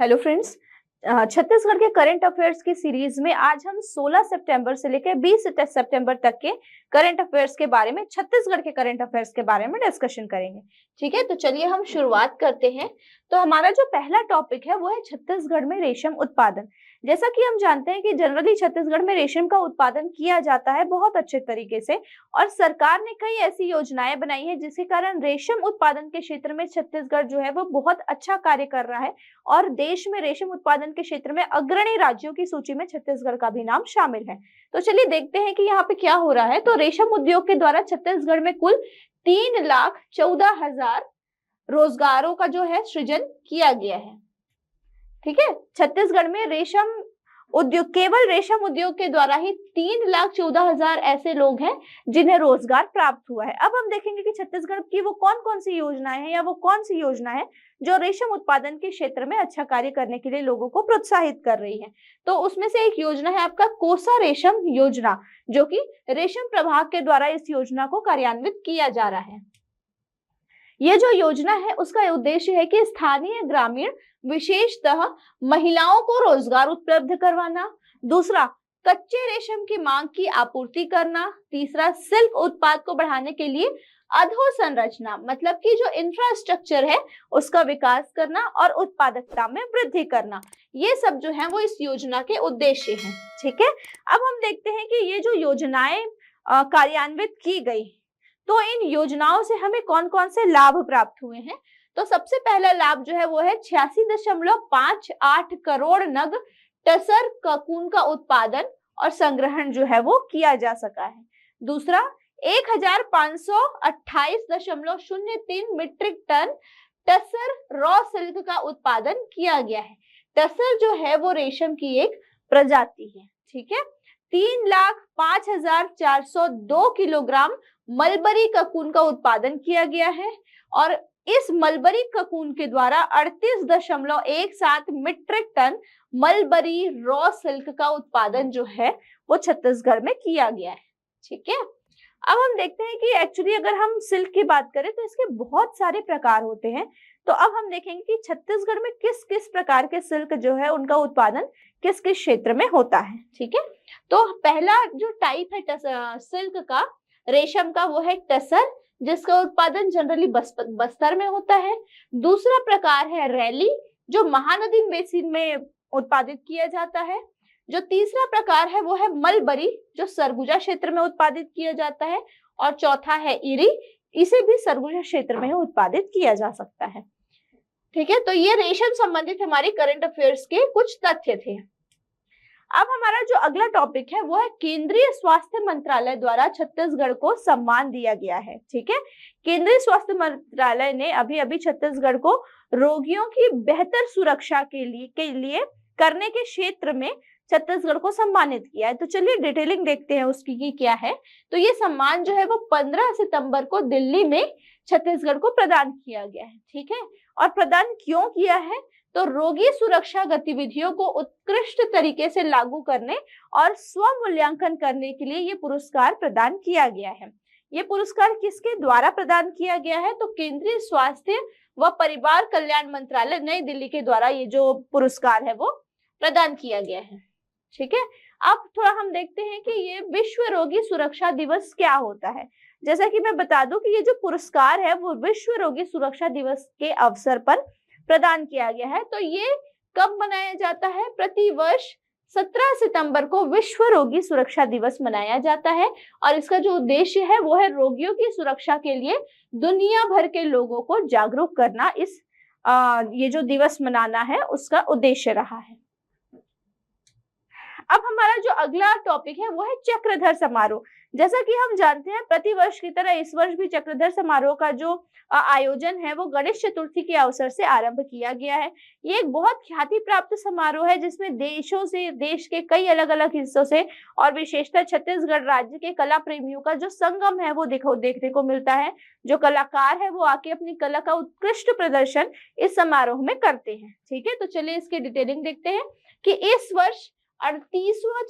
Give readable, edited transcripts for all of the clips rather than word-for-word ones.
Hello friends. Chhattisgarh के current affairs की series में आज हम 16 सितंबर से लेकर 20 सितंबर तक के करंट अफेयर्स के बारे में, छत्तीसगढ़ के करंट अफेयर्स के बारे में डिस्कशन करेंगे। ठीक है, तो चलिए हम शुरुआत करते हैं। तो हमारा जो पहला टॉपिक है वो है छत्तीसगढ़ में रेशम उत्पादन। जैसा कि हम जानते हैं कि जनरली छत्तीसगढ़ में रेशम का उत्पादन किया जाता है बहुत अच्छे तरीके से, और सरकार ने कई ऐसी योजनाएं बनाई है जिसके कारण रेशम उत्पादन के क्षेत्र में छत्तीसगढ़ जो है वो बहुत अच्छा कार्य कर रहा है और देश में रेशम उत्पादन के क्षेत्र में अग्रणी राज्यों की सूची में छत्तीसगढ़ का भी नाम शामिल है। तो चलिए देखते हैं कि यहाँ पे क्या हो रहा है। तो रेशम उद्योग के द्वारा छत्तीसगढ़ में कुल 3,14,000 रोजगारों का जो है सृजन किया गया है। ठीक है, छत्तीसगढ़ में रेशम उद्योग, केवल रेशम उद्योग के द्वारा ही 3,14,000 ऐसे लोग हैं जिन्हें रोजगार प्राप्त हुआ है। अब हम देखेंगे कि छत्तीसगढ़ की वो कौन कौन सी योजनाएं हैं या वो कौन सी योजना है जो रेशम उत्पादन के क्षेत्र में अच्छा कार्य करने के लिए लोगों को प्रोत्साहित कर रही है। तो उसमें से एक योजना है आपका कोसा रेशम योजना, जो कि रेशम प्रभाग के द्वारा इस योजना को कार्यान्वित किया जा रहा है। ये जो योजना है उसका उद्देश्य है कि स्थानीय ग्रामीण, विशेषतः महिलाओं को रोजगार उपलब्ध करवाना। दूसरा, कच्चे रेशम की मांग की आपूर्ति करना। तीसरा, सिल्क उत्पाद को बढ़ाने के लिए अधोसंरचना, मतलब कि जो इंफ्रास्ट्रक्चर है उसका विकास करना और उत्पादकता में वृद्धि करना। ये सब जो है वो इस योजना के उद्देश्य हैं। ठीक है, अब हम देखते हैं कि ये जो योजनाएं कार्यान्वित की गई, तो इन योजनाओं से हमें कौन कौन से लाभ प्राप्त हुए हैं। तो सबसे पहला लाभ जो है वो है 86.58 करोड़ नग टसर ककून का उत्पादन और संग्रहण जो है वो किया जा सका है। दूसरा, 1528.03 metric ton tasar raw silk का उत्पादन किया गया है। टसर जो है वो रेशम की एक प्रजाति है। ठीक है, 3,05,402 किलोग्राम मलबरी ककून का उत्पादन किया गया है और इस मलबरी ककून के द्वारा 38.17 metric ton mulberry raw silk का उत्पादन जो है वो छत्तीसगढ़ में किया गया है। ठीक है, अब हम देखते हैं कि एक्चुअली अगर हम सिल्क की बात करें तो इसके बहुत सारे प्रकार होते हैं। तो अब हम देखेंगे कि छत्तीसगढ़ में किस किस प्रकार के सिल्क जो है उनका उत्पादन किस किस क्षेत्र में होता है। ठीक है, तो पहला जो टाइप है सिल्क का, रेशम का, वो है टसर, जिसका उत्पादन जनरली बस्तर में होता है। दूसरा प्रकार है रैली, जो महानदी बेसिन में उत्पादित किया जाता है। जो तीसरा प्रकार है वो है मलबरी, जो सरगुजा क्षेत्र में उत्पादित किया जाता है। और चौथा है इरी, इसे भी सरगुजा क्षेत्र में उत्पादित किया जा सकता है। ठीक है, तो ये रेशम संबंधित हमारी करंट अफेयर्स के कुछ तथ्य थे। अब हमारा जो अगला टॉपिक है वो है केंद्रीय स्वास्थ्य मंत्रालय द्वारा छत्तीसगढ़ को सम्मान दिया गया है। ठीक है, केंद्रीय स्वास्थ्य मंत्रालय ने अभी अभी छत्तीसगढ़ को रोगियों की बेहतर सुरक्षा के लिए करने के क्षेत्र में छत्तीसगढ़ को सम्मानित किया है। तो चलिए डिटेलिंग देखते हैं उसकी कि क्या है। तो ये सम्मान जो है वो 15 सितंबर को दिल्ली में छत्तीसगढ़ को प्रदान किया गया है। ठीक है, और प्रदान क्यों किया है, तो रोगी सुरक्षा गतिविधियों को उत्कृष्ट तरीके से लागू करने और स्व मूल्यांकन करने के लिए ये पुरस्कार प्रदान किया गया है। ये पुरस्कार किसके द्वारा प्रदान किया गया है, तो केंद्रीय स्वास्थ्य व परिवार कल्याण मंत्रालय नई दिल्ली के द्वारा ये जो पुरस्कार है वो प्रदान किया गया है। ठीक है, अब थोड़ा हम देखते हैं कि ये विश्व रोगी सुरक्षा दिवस क्या होता है। जैसा कि मैं बता दूं कि ये जो पुरस्कार है वो विश्व रोगी सुरक्षा दिवस के अवसर पर प्रदान किया गया है। तो ये कब मनाया जाता है, प्रतिवर्ष 17 सितंबर को विश्व रोगी सुरक्षा दिवस मनाया जाता है और इसका जो उद्देश्य है वो है रोगियों की सुरक्षा के लिए दुनिया भर के लोगों को जागरूक करना। इस ये जो दिवस मनाना है उसका उद्देश्य रहा है। अब हमारा जो अगला टॉपिक है वो है चक्रधर समारोह। जैसा कि हम जानते हैं प्रतिवर्ष की तरह इस वर्ष भी चक्रधर समारोह का जो आयोजन है वो गणेश चतुर्थी के अवसर से आरंभ किया गया है। ये एक बहुत ख्याति प्राप्त समारोह है जिसमें देश के कई अलग अलग हिस्सों से और विशेषतः छत्तीसगढ़ राज्य के कला प्रेमियों का जो संगम है वो देखने को मिलता है। जो कलाकार है वो आके अपनी कला का उत्कृष्ट प्रदर्शन इस समारोह में करते हैं। ठीक है, तो चलिए इसकी डिटेलिंग देखते हैं कि इस वर्ष 38वां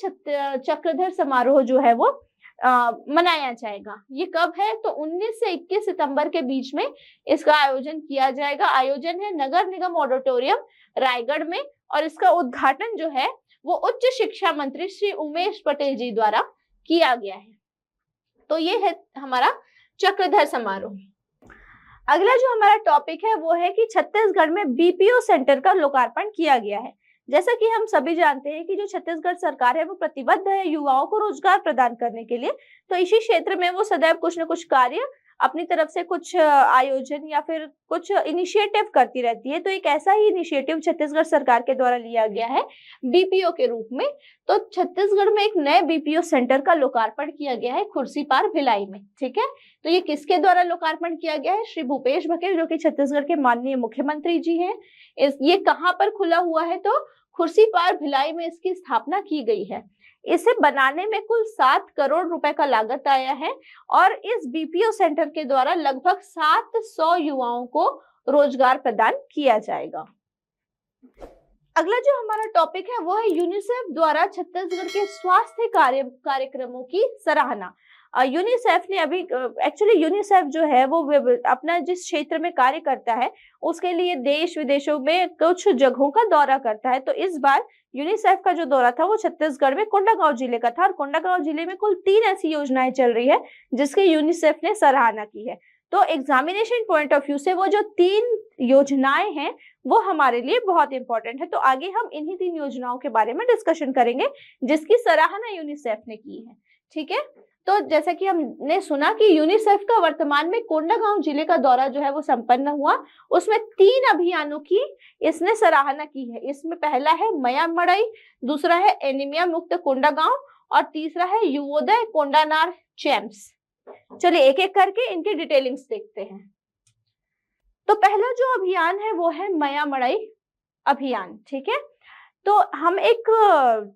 चक्रधर समारोह जो है वो मनाया जाएगा। ये कब है? तो 19 से 21 सितंबर के बीच में इसका आयोजन किया जाएगा। आयोजन है नगर निगम ऑडिटोरियम रायगढ़ में, और इसका उद्घाटन जो है वो उच्च शिक्षा मंत्री श्री उमेश पटेल जी द्वारा किया गया है। तो ये है हमारा चक्रधर समारोह। अगला जो हमारा टॉपिक है वो है कि छत्तीसगढ़ में बीपीओ सेंटर का लोकार्पण किया गया है। जैसा कि हम सभी जानते हैं कि जो छत्तीसगढ़ सरकार है वो प्रतिबद्ध है युवाओं को रोजगार प्रदान करने के लिए, तो इसी क्षेत्र में वो सदैव कुछ न कुछ कार्य अपनी तरफ से कुछ आयोजन या फिर कुछ इनिशिएटिव करती रहती है। तो एक ऐसा ही इनिशिएटिव छत्तीसगढ़ सरकार के द्वारा लिया गया है बीपीओ के रूप में। तो छत्तीसगढ़ में एक नए बीपीओ सेंटर का लोकार्पण किया गया है खुर्सीपार भिलाई में। ठीक है, तो ये किसके द्वारा लोकार्पण किया गया है? श्री भूपेश बघेल, जो कि छत्तीसगढ़ के माननीय मुख्यमंत्री जी हैं। ये कहाँ पर खुला हुआ है? तो खुर्सीपार भिलाई में इसकी स्थापना की गई है। इसे बनाने में कुल 7 करोड़ रुपए का लागत आया है, और इस बीपीओ सेंटर के द्वारा लगभग 700 युवाओं को रोजगार प्रदान किया जाएगा। अगला जो हमारा टॉपिक है वो है यूनिसेफ द्वारा छत्तीसगढ़ के स्वास्थ्य कार्यक्रमों की सराहना। यूनिसेफ ने अभी एक्चुअली यूनिसेफ जो है वो अपना जिस क्षेत्र में कार्य करता है उसके लिए देश विदेशों में कुछ जगहों का दौरा करता है। तो इस बार यूनिसेफ का जो दौरा था वो छत्तीसगढ़ में कोंडागांव जिले का था, और कोंडागांव जिले में कुल 3 ऐसी योजनाएं चल रही है जिसकी यूनिसेफ ने सराहना की है। तो एग्जामिनेशन पॉइंट ऑफ व्यू से वो जो 3 योजनाएं हैं वो हमारे लिए बहुत इंपॉर्टेंट है। तो आगे हम इन्हीं 3 योजनाओं के बारे में डिस्कशन करेंगे जिसकी सराहना यूनिसेफ ने की है। ठीक है, तो जैसा कि हमने सुना कि यूनिसेफ का वर्तमान में कोंडागांव जिले का दौरा जो है वो संपन्न हुआ, उसमें 3 अभियानों की इसने सराहना की है। इसमें पहला है मया मड़ई, दूसरा है एनीमिया मुक्त कोंडागांव, और तीसरा है युवोदय कोंडानार चैम्प्स। चलिए एक एक करके इनकी डिटेलिंग्स देखते हैं। तो पहला जो अभियान है वो है मया मड़ई अभियान। ठीक है, तो हम एक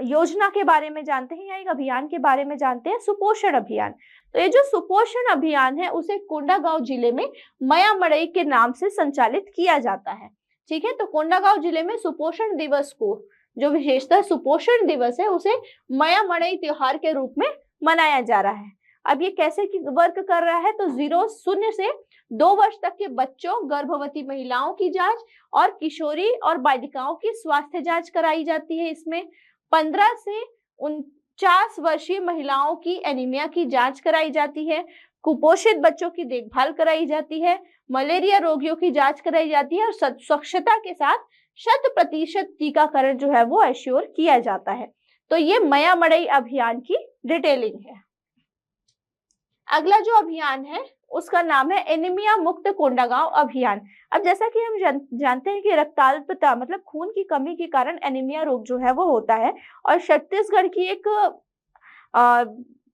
योजना के बारे में जानते हैं या एक अभियान के बारे में जानते हैं, सुपोषण अभियान। तो ये जो सुपोषण अभियान है उसे कोंडागांव जिले में मया मड़ई के नाम से संचालित किया जाता है। ठीक है, तो कोंडागांव जिले में सुपोषण दिवस को, जो विशेषतः सुपोषण दिवस है, उसे मया मड़ई त्योहार के रूप में मनाया जा रहा है। अब ये कैसे वर्क कर रहा है? तो 0 से 2 वर्ष तक के बच्चों, गर्भवती महिलाओं की जांच और किशोरी और बालिकाओं की स्वास्थ्य जांच कराई जाती है। इसमें 15 से 49 वर्षीय महिलाओं की एनीमिया की जांच कराई जाती है, कुपोषित बच्चों की देखभाल कराई जाती है, मलेरिया रोगियों की जांच कराई जाती है, और स्वच्छता के साथ 100% टीकाकरण जो है वो एश्योर किया जाता है। तो ये मया मड़ई अभियान की डिटेलिंग है। अगला जो अभियान है उसका नाम है एनीमिया मुक्त कोंडागांव अभियान। अब जैसा कि हम जानते हैं कि रक्ताल्पता मतलब खून की कमी के कारण एनीमिया रोग जो है वो होता है, और छत्तीसगढ़ की एक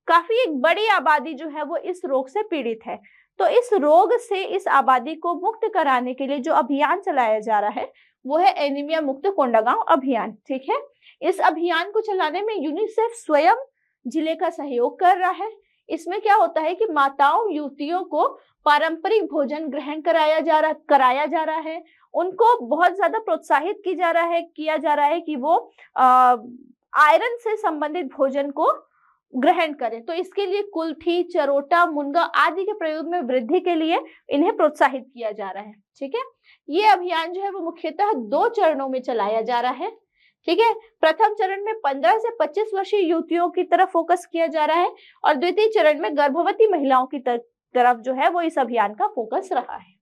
काफी एक बड़ी आबादी जो है वो इस रोग से पीड़ित है। तो इस रोग से इस आबादी को मुक्त कराने के लिए जो अभियान चलाया जा रहा है वो है एनीमिया मुक्त कोंडागांव अभियान। ठीक है, इस अभियान को चलाने में यूनिसेफ स्वयं जिले का सहयोग कर रहा है। इसमें क्या होता है कि माताओं युवतियों को पारंपरिक भोजन ग्रहण कराया जा रहा है। उनको बहुत ज्यादा प्रोत्साहित किया जा रहा है कि वो आयरन से संबंधित भोजन को ग्रहण करें। तो इसके लिए कुल्थी, चरोटा, मुनगा आदि के प्रयोग में वृद्धि के लिए इन्हें प्रोत्साहित किया जा रहा है। ठीक है, ये अभियान जो है वो मुख्यतः 2 चरणों में चलाया जा रहा है। ठीक है, प्रथम चरण में 15 से 25 वर्षीय युवतियों की तरफ फोकस किया जा रहा है, और द्वितीय चरण में गर्भवती महिलाओं की तरफ जो है वो इस अभियान का फोकस रहा है।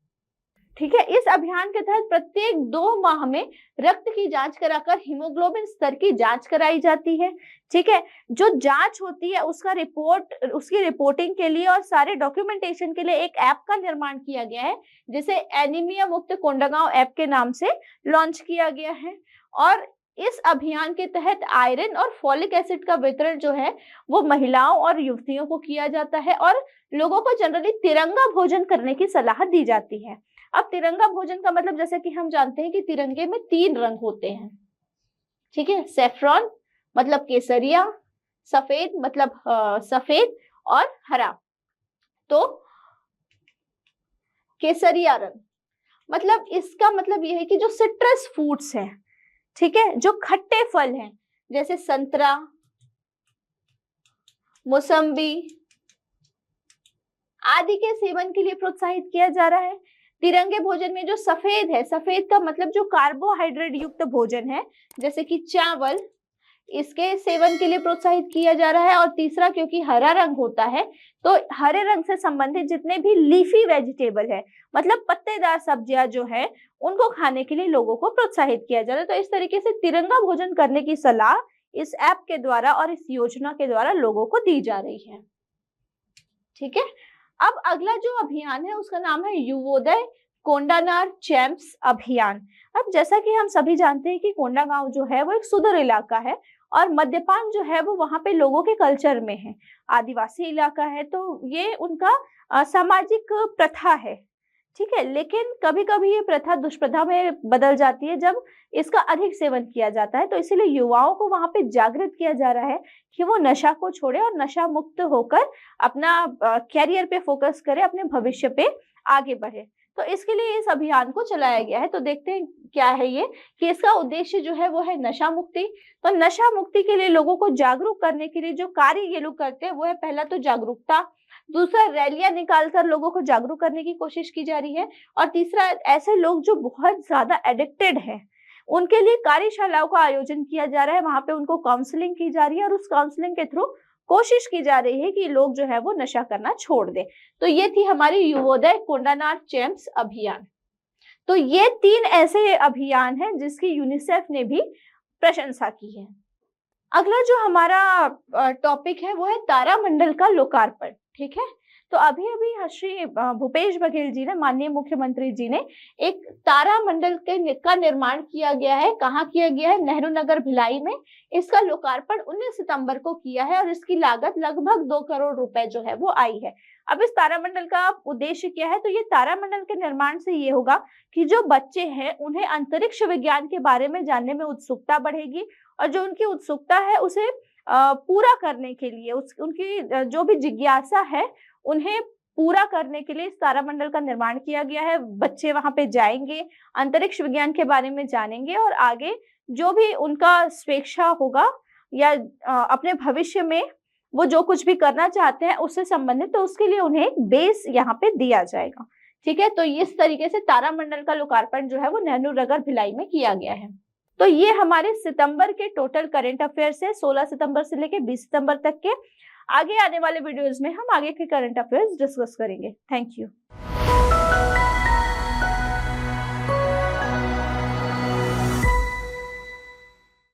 ठीक है, इस अभियान के तहत प्रत्येक 2 माह में रक्त की जांच कराकर हीमोग्लोबिन स्तर की जांच कराई जाती है। ठीक है, जो जांच होती है उसकी रिपोर्टिंग के लिए और सारे डॉक्यूमेंटेशन के लिए एक ऐप का निर्माण किया गया है, जिसे एनीमिया मुक्त कोंडागांव ऐप के नाम से लॉन्च किया गया है। और इस अभियान के तहत आयरन और फॉलिक एसिड का वितरण जो है वो महिलाओं और युवतियों को किया जाता है, और लोगों को जनरली तिरंगा भोजन करने की सलाह दी जाती है। अब तिरंगा भोजन का मतलब जैसे कि हम जानते हैं कि तिरंगे में 3 रंग होते हैं। ठीक है, सैफरॉन मतलब केसरिया, सफेद मतलब सफेद, और हरा। तो केसरिया रंग मतलब इसका मतलब यह है कि जो सिट्रस फ्रूट्स हैं, ठीक है, जो खट्टे फल हैं जैसे संतरा, मौसम्बी आदि के सेवन के लिए प्रोत्साहित किया जा रहा है। तिरंगे भोजन में जो सफेद है, सफेद का मतलब जो कार्बोहाइड्रेट युक्त भोजन है जैसे कि चावल, इसके सेवन के लिए प्रोत्साहित किया जा रहा है। और तीसरा, क्योंकि हरा रंग होता है तो हरे रंग से संबंधित जितने भी लीफी वेजिटेबल है मतलब पत्तेदार सब्जियां जो है उनको खाने के लिए लोगों को प्रोत्साहित किया जा रहा है। तो इस तरीके से तिरंगा भोजन करने की सलाह इस ऐप के द्वारा और इस योजना के द्वारा लोगों को दी जा रही है। ठीक है, अब अगला जो अभियान है उसका नाम है युवोदय कोंडानार चैंप्स अभियान। अब जैसा कि हम सभी जानते हैं कि कोंडागांव जो है वो एक सुदूर इलाका है और मद्यपान जो है वो वहां पे लोगों के कल्चर में है, आदिवासी इलाका है तो ये उनका सामाजिक प्रथा है। ठीक है, लेकिन कभी कभी ये प्रथा दुष्प्रथा में बदल जाती है जब इसका अधिक सेवन किया जाता है। तो इसीलिए युवाओं को वहां पे जागृत किया जा रहा है कि वो नशा को छोड़े और नशा मुक्त होकर अपना कैरियर पे फोकस करे, अपने भविष्य पे आगे बढ़े। तो इसके लिए इस अभियान को चलाया गया है। तो देखते हैं क्या है ये, कि इसका उद्देश्य जो है वो है नशा मुक्ति। तो नशा मुक्ति के लिए लोगों को जागरूक करने के लिए जो कार्य ये लोग करते हैं वो है, पहला तो जागरूकता, दूसरा रैलियां निकालकर लोगों को जागरूक करने की कोशिश की जा रही है, और तीसरा ऐसे लोग जो बहुत ज्यादा एडिक्टेड हैं उनके लिए कार्यशालाओं का आयोजन किया जा रहा है, वहां पे उनको काउंसलिंग की जा रही है और उस काउंसलिंग के थ्रू कोशिश की जा रही है कि लोग जो है वो नशा करना छोड़ दे। तो ये थी हमारी युवोदय कोंडानार चैंप्स अभियान। तो ये 3 ऐसे अभियान हैं जिसकी यूनिसेफ ने भी प्रशंसा की है। अगला जो हमारा टॉपिक है वो है तारामंडल का लोकार्पण। ठीक है, तो अभी अभी श्री भूपेश बघेल जी ने, माननीय मुख्यमंत्री जी ने एक तारामंडल का निर्माण किया गया है। कहाँ किया गया है? नेहरू नगर भिलाई में। इसका लोकार्पण 19 सितंबर को किया है और इसकी लागत लगभग 2 करोड़ रुपए जो है वो आई है। अब इस तारामंडल का उद्देश्य क्या है? तो ये तारामंडल के निर्माण से ये होगा कि जो बच्चे हैं उन्हें अंतरिक्ष विज्ञान के बारे में जानने में उत्सुकता बढ़ेगी और जो उनकी उत्सुकता है उसे पूरा करने के लिए, उनकी जो भी जिज्ञासा है उन्हें पूरा करने के लिए इस तारामंडल का निर्माण किया गया है। बच्चे वहां पे जाएंगे, अंतरिक्ष विज्ञान के बारे में जानेंगे और आगे जो भी उनका स्वेच्छा होगा या अपने भविष्य में वो जो कुछ भी करना चाहते हैं उससे संबंधित, तो उसके लिए उन्हें एक बेस यहाँ पे दिया जाएगा। ठीक है, तो इस तरीके से तारामंडल का लोकार्पण जो है वो नेहरू नगर भिलाई में किया गया है। तो ये हमारे सितंबर के टोटल करंट अफेयर्स है, 16 सितंबर से लेके 20 सितंबर तक के। आगे आने वाले वीडियोस में हम आगे के करंट अफेयर्स डिस्कस करेंगे। Thank you.